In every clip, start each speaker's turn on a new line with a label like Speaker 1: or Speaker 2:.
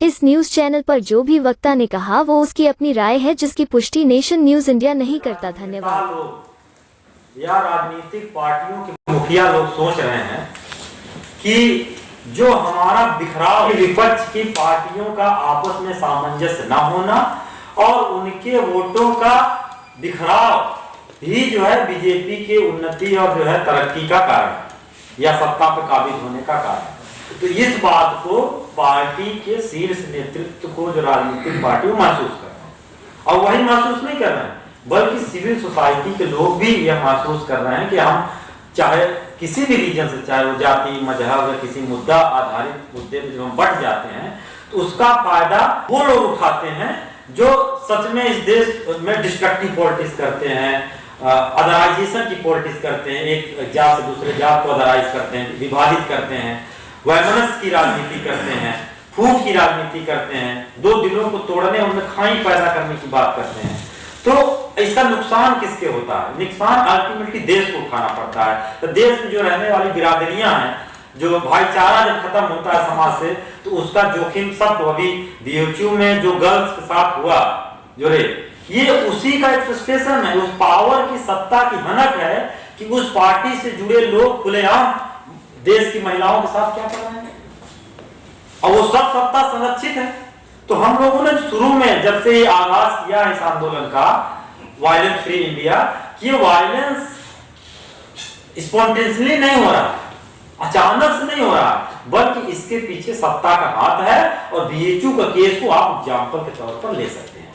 Speaker 1: इस news channel पर जो भी वक्ता ने कहा वो उसकी अपनी राय है, जिसकी पुष्टि नेशन न्यूज इंडिया नहीं करता। धन्यवाद।
Speaker 2: या राजनीतिक पार्टियों के मुखिया लोग सोच रहे हैं कि जो हमारा बिखराव, विपक्ष की पार्टियों का आपस में सामंजस्य न होना और उनके वोटों का बिखराव ही जो है बीजेपी के उन्नति और जो है तरक्की का कारण या सत्ता पर काबिज होने का कारण। तो इस बात को पार्टी के शीर्ष नेतृत्व को, जो राजनीतिक पार्टी महसूस कर रहे हैं, और वही महसूस नहीं कर रहे हैं बल्कि सिविल सोसाइटी के लोग भी यह महसूस कर रहे हैं कि हम चाहे किसी भी रीजन से, चाहे वो जाति, मजहब या किसी मुद्दा आधारित मुद्दे पे जब हम बढ़ जाते हैं तो उसका फायदा वो लोग उठाते हैं जो सच में इस देश में डिस्ट्रक्टिव पॉलिटिक्स करते हैं, अदराइजेशन की पॉलिटिक्स करते हैं, एक जात से दूसरे जात को अदराइज करते हैं, विभाजित करते हैं, वैमनस्य की राजनीति करते हैं, फूट की राजनीति करते हैं, दो दिलों को तोड़ने, उनमें खाई पैदा करने की बात करते हैं। तो इसका नुकसान किसके होता है? नुकसान अल्टीमेटली देश को उठाना पड़ता है। तो देश में जो रहने वाली बिरादरियां हैं, जो भाईचारा जब खत्म होता है समाज से, तो उसका जोखिम सब अभी बीएचयू में जो गर्ल्स के साथ हुआ जो रे, ये उसी का एक्सप्रेशन है, उस पावर की, सत्ता की भनक है कि उस पार्टी से जुड़े लोग खुलेआम देश की महिलाओं के साथ क्या कर रहे हैं, और वो सब सत्ता संरक्षित है। तो हम लोगों ने शुरू में जब से ये आगाज किया इस आंदोलन का, वायलेंस फ्री इंडिया, कि वायलेंस स्पॉन्टेनियसली नहीं हो रहा, अचानक से नहीं हो रहा, बल्कि इसके पीछे सत्ता का हाथ है। और बीएचयू का केस को आप एग्जाम्पल के तौर पर ले सकते हैं,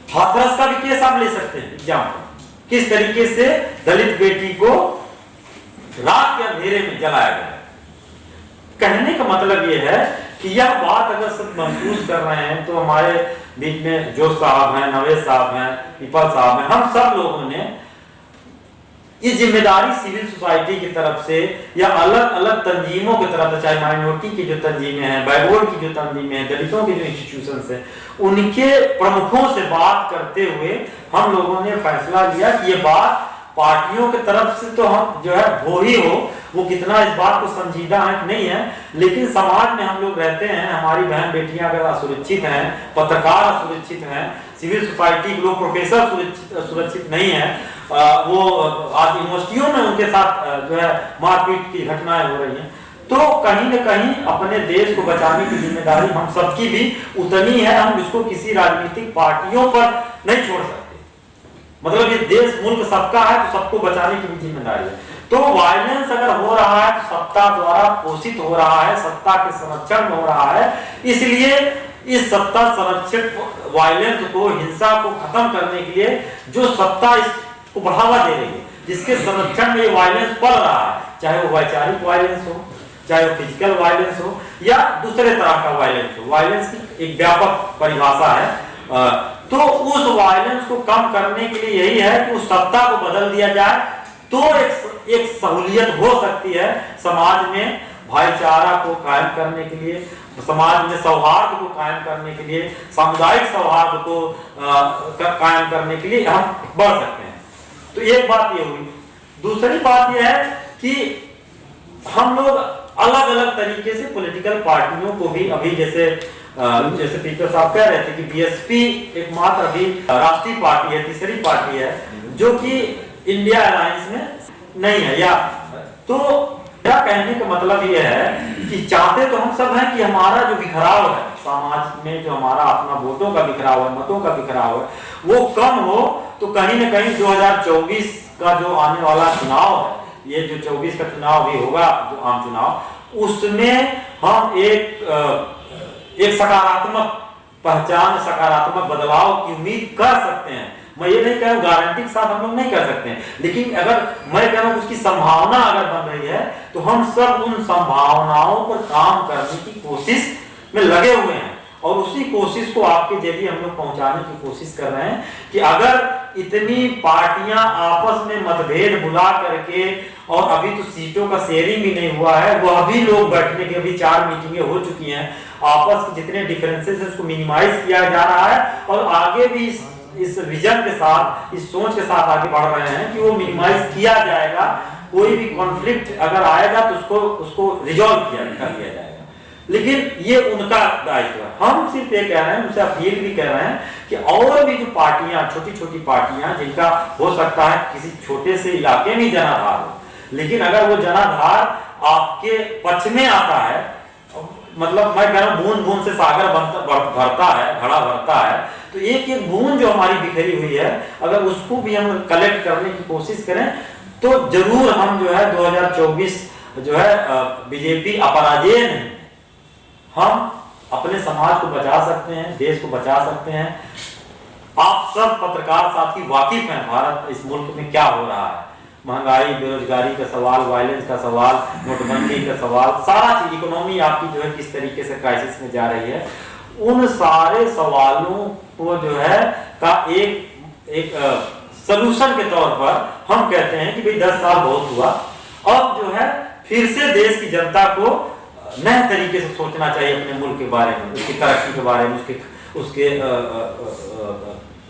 Speaker 2: हाथरस का भी केस आप ले सकते हैं एग्जाम्पल, किस तरीके से दलित बेटी को रात के अंधेरे में जलाया गया। कहने का मतलब यह है कि यह बात अगर सब महसूस कर रहे हैं तो हमारे बीच में जोश साहब हैं, नवेद साहब हैं, पीपल साहब हैं, हम सब लोगों ने ये जिम्मेदारी सिविल सोसाइटी की तरफ से या अलग अलग तंजीमों की तरफ से, चाहे माइनॉरिटी की जो तंजीमें हैं, बैकवर्ड की जो तंजीमें हैं, दलितों के जो इंस्टीट्यूशंस हैं, उनके प्रमुखों से बात करते हुए हम लोगों ने फैसला लिया कि ये बात पार्टियों की तरफ से तो हम जो है हो ही हो, वो कितना इस बात को संजीदा है कि नहीं है, लेकिन समाज में हम लोग रहते हैं, हमारी बहन बेटियां अगर असुरक्षित हैं, पत्रकार असुरक्षित हैं, सिविल सोसाइटी के लोग, प्रोफेसर सुरक्षित नहीं है, वो आज यूनिवर्सिटियों में उनके साथ जो है मारपीट की घटनाएं हो रही हैं, तो कहीं न कहीं अपने देश को बचाने की जिम्मेदारी हम सबकी भी उतनी है। हम इसको किसी राजनीतिक पार्टियों पर नहीं छोड़ सकते, मतलब ये देश मुल्क सबका है, तो सबको बचाने की भी जिम्मेदारी है। तो वायलेंस अगर हो रहा है तो सत्ता द्वारा पोषित हो रहा है, सत्ता के संरक्षण में हो रहा है, इसलिए इस सत्ता संरक्षित वायलेंस को, हिंसा को खत्म करने के लिए जो सत्ता इसको बढ़ावा दे रही है, जिसके संरक्षण में ये वायलेंस पड़ रहा है, चाहे वो वैचारिक वायलेंस हो, चाहे वो फिजिकल वायलेंस हो या दूसरे तरह का वायलेंस हो, वायलेंस की एक व्यापक परिभाषा है। तो उस वायलेंस को कम करने के लिए यही है कि उस सत्ता को बदल दिया जाए, तो एक सहूलियत हो सकती है समाज में भाईचारा को कायम करने के लिए, समाज में सौहार्द को कायम करने के लिए, सामुदायिक सौहार्द को कायम करने के लिए हम बढ़ सकते हैं। तो एक बात ये हुई। दूसरी बात यह है कि हम लोग अलग अलग तरीके से पॉलिटिकल पार्टियों को भी अभी जैसे स्पीकर साहब कह रहे थे कि बीएसपी एकमात्र अभी राष्ट्रीय पार्टी है, तीसरी पार्टी है जो कि इंडिया अलायंस में नहीं है। या तो मेरा कहने का मतलब यह है कि चाहते तो हम सब हैं कि हमारा जो बिखराव है समाज में, जो हमारा अपना वोटों का बिखराव है, मतों का बिखराव है, वो कम हो। तो कहीं न कहीं 2024 का जो आने वाला चुनाव है, ये जो 24 का चुनाव भी होगा, जो आम चुनाव, उसमें हम एक सकारात्मक पहचान, सकारात्मक बदलाव की उम्मीद कर सकते हैं। मैं ये नहीं कह रहा हूं गारंटी के साथ हम लोग नहीं कर सकते हैं, लेकिन अगर मैं कह रहा हूं उसकी संभावना अगर बन रही है तो हम सब उन संभावनाओं पर काम करने की कोशिश में लगे हुए हैं। और उसी कोशिश को आपके जरिए हम लोग पहुंचाने की कोशिश कर रहे हैं कि अगर इतनी पार्टियां आपस में मतभेद बुला करके, और अभी तो सीटों का शेयरिंग भी नहीं हुआ है, वह भी लोग बैठने के, अभी 4 मीटिंगें हो चुकी हैं, आपस के जितने डिफरेंसेस है उसको मिनिमाइज किया जा रहा है, और आगे भी इस विजन के साथ, इस सोच के साथ आगे बढ़ रहे हैं कि वो मिनिमाइज किया जाएगा। कोई भी कॉन्फ्लिक्ट अगर आएगा तो उसको रिजॉल्व कर लिया जाएगा। लेकिन ये उनका दायित्व है। हम सिर्फ ये कह रहे हैं, उनसे अपील भी कर रहे हैं कि और भी जो पार्टियां, छोटी छोटी पार्टियां, जिनका हो सकता है किसी छोटे से इलाके में जनाधार हो, लेकिन अगर वो जनाधार आपके पक्ष में आता है, मतलब मैं कह रहा हूं बूंद बूंद से सागर भरता है, घड़ा भरता है, तो एक एक बूंद जो हमारी बिखरी हुई है, अगर उसको भी हम कलेक्ट करने की कोशिश करें तो जरूर हम जो है 2024 जो है बीजेपी अपराजेय नहीं, हम अपने समाज को बचा सकते हैं, देश को बचा सकते हैं। आप सब पत्रकार साथी वाकिफ हैं भारत, इस मुल्क में क्या हो रहा है, महंगाई, बेरोजगारी का सवाल, वायलेंस का सवाल, नोटबंदी का सवाल, सारा चीज, इकोनॉमी आपकी जो है किस तरीके से क्राइसिस में जा रही है, उन सारे सवालों को जो है का एक सलूशन के तौर पर हम कहते हैं कि भाई 10 साल बहुत हुआ, अब जो है फिर से देश की जनता को नए तरीके से सोचना चाहिए अपने मुल्क के बारे में, उसकी तरक्की के बारे में, उसके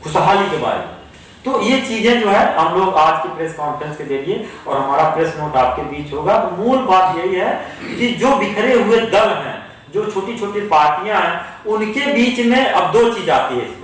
Speaker 2: खुशहाली के बारे में। तो ये चीजें जो है हम लोग आज की प्रेस कॉन्फ्रेंस के जरिए, और हमारा प्रेस नोट आपके बीच होगा, तो मूल बात यही है कि जो बिखरे हुए दल हैं, जो छोटी छोटी पार्टियां हैं, उनके बीच में अब 2 चीज आती है इसमें।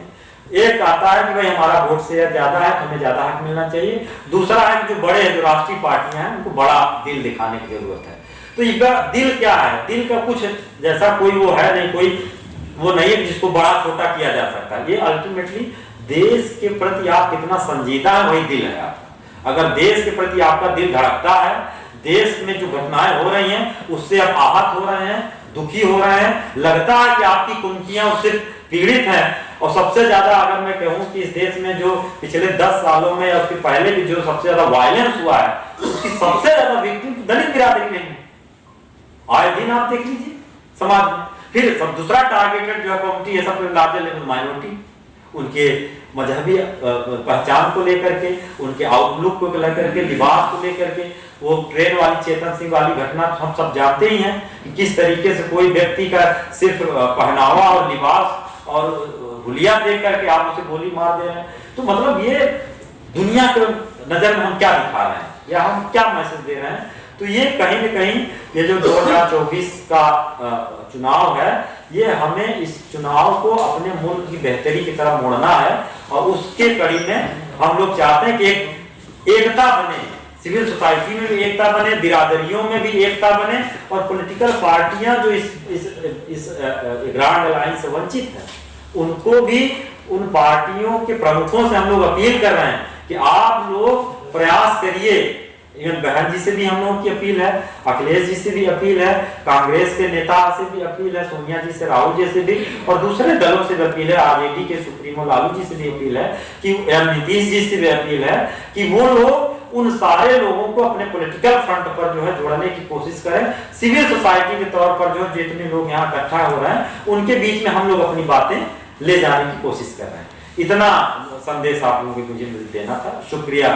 Speaker 2: एक आता है कि भाई हमारा वोट शेयर ज्यादा है, हमें ज्यादा हक मिलना चाहिए। दूसरा है कि जो बड़े हैं, जो राष्ट्रीय पार्टियां हैं, उनको बड़ा दिल दिखाने की जरूरत है। तो इसका दिल क्या है? दिल का कुछ जैसा कोई वो है नहीं, कोई वो नहीं है जिसको बड़ा छोटा किया जा सकता है। ये अल्टीमेटली देश के प्रति आप कितना संजीदा है, वही दिल है आपका। अगर देश के प्रति आपका दिल धड़कता है, देश में जो घटनाएं हो रही हैं उससे आप आहत हो रहे हैं, दुखी हो रहे हैं, लगता है कि आपकी कुंतियां उससे पीड़ित हैं, और सबसे ज्यादा अगर मैं कहूं कि इस देश में जो पिछले 10 सालों में, उसके पहले भी जो सबसे ज्यादा वायलेंस हुआ है, उसकी सबसे ज्यादा विक्टिम दलित बिरादरी नहीं है। आए दिन आप देख लीजिए समाज में। फिर सब दूसरा टारगेटेड जो कम्युनिटी है, सबसे लार्जर लेवल माइनॉरिटी, उनके मजहबी पहचान को लेकर के, उनके आउटलुक को लेकर के, लिबास को लेकर के, वो ट्रेन वाली, चेतन सिंह वाली घटना हम सब जानते ही हैं कि किस तरीके से कोई व्यक्ति का सिर्फ पहनावा और लिबास और हुलिया देख करके आप उसे गोली मार दे रहे हैं। तो मतलब ये दुनिया के नजर में हम क्या दिखा रहे हैं, या हम क्या मैसेज दे रहे हैं? तो ये कहीं न कहीं ये जो 2024 का चुनाव है, ये हमें इस चुनाव को अपने मुल्क की बेहतरी की तरफ मोड़ना है, और उसके कड़ी में हम लोग चाहते हैं कि एक एकता बने, सिविल सोसाइटी में भी एकता बने, बिरादरियों में भी एकता बने, और पॉलिटिकल पार्टियां जो इस ग्रांड अलायंस से वंचित है, उनको भी, उन पार्टियों के प्रमुखों से हम लोग अपील कर रहे हैं कि आप लोग प्रयास करिए। इवन बहन जी से भी हम लोगों की अपील है, अखिलेश जी से भी अपील है, कांग्रेस के नेता से भी अपील है, सोनिया जी से, राहुल जी से भी, और दूसरे दलों से भी अपील है, आरजेडी के सुप्रीमो लालू जी से भी अपील है, कि नीतीश जी से भी अपील है कि वो लोग उन सारे लोगों को अपने पॉलिटिकल फ्रंट पर जो है जोड़ने की कोशिश करें। सिविल सोसाइटी के तौर पर जो जितने लोग यहाँ इकट्ठा हो रहे हैं, उनके बीच में हम लोग अपनी बातें ले जाने की कोशिश कर रहे हैं। इतना संदेश आप लोगों को मुझे देना था। शुक्रिया।